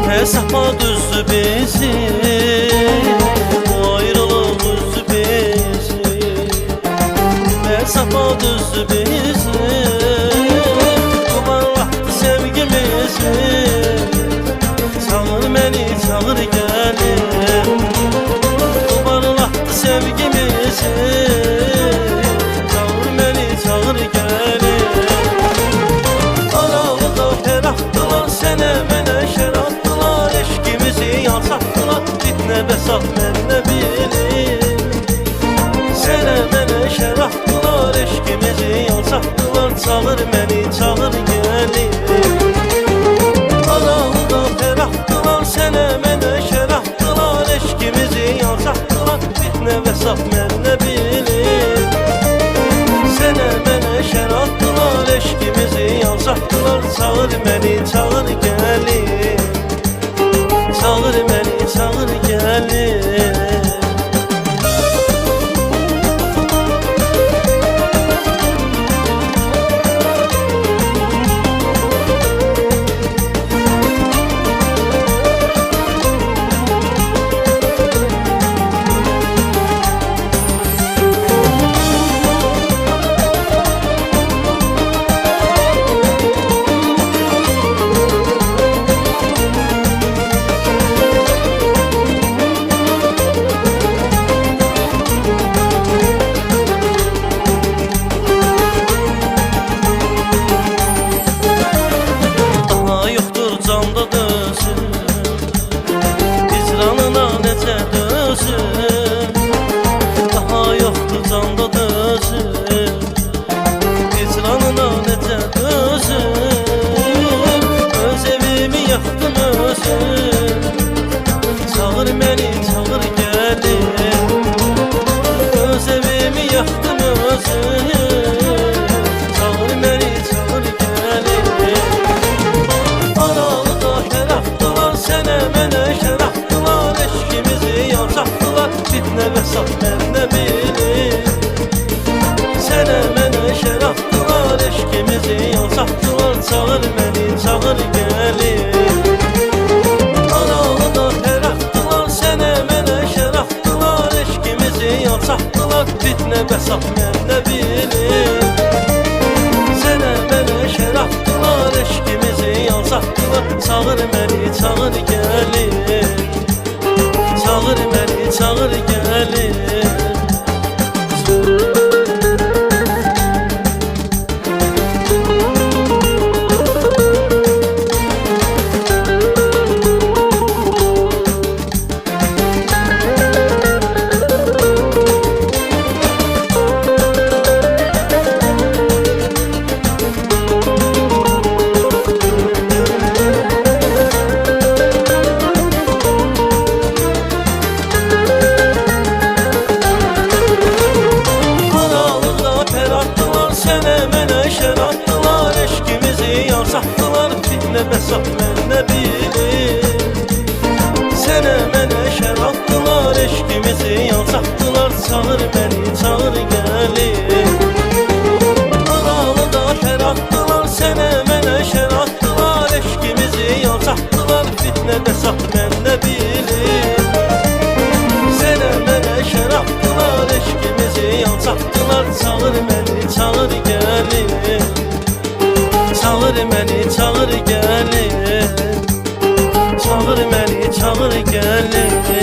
Hesapma düzdü bizi, bu ayrılık üzdü bizi. Hesapma düzdü bizi, kumarlattı sevgimizi. Çağır beni, çağır gelin, kumarlattı sevgimizi. Çağır beni, çağır gelin. Aralıda ferahtılar, sene mene şerah. Fitne besat men ne bilim. Sene mene şerahtılar, eşkimizi yalsaktılar. Çağır beni, çağır gelin. Aralıda ferahtılar, sene mene şerahtılar. Eşkimizi yalsaktılar. Fitne besat men ne bilim. Sene mene şerahtılar, eşkimizi yalsaktılar. Çağır beni, çağır gelin. Çağır beni, çağır gelin. Daha yoktu canda dözüm, hicranına necə dözüm. Öz evimi yaktım özüm. Çağır beni, çağır gelin. Öz evimi yaktım özüm. Çağır beni, çağır gelin. Aralıda şerahtılar, sene mene şerahtılar. Eşkimizi yalsaktılar, fitne besat men ne bilim. Sene mene şerahtılar, eşkimizi yalsaktılar. Çağır beni, çağır gelin. Aralıda ferahtılar, sene mene şerahtılar. Eşkimizi yalsaktılar, fitne besat men ne bilim. Sene mene şerahtılar, eşkimizi yalsaktılar. Çağır beni, çağır gelin. Çağır beni, çağır gelin. Besat men ne bilim. Sene mene şerahtılar, eşkimizi yalsaktılar. Çağır beni, çağır gelin. Aralıda ferahtılar, sene mene şerahtılar. Eşkimizi yalsaktılar, fitne besat men ne bilim. Sene mene şerahtılar, eşkimizi yalsaktılar. Çağır beni, çağır gelin. Çağır beni, çağır gelin. Çağır beni, çağır gelin.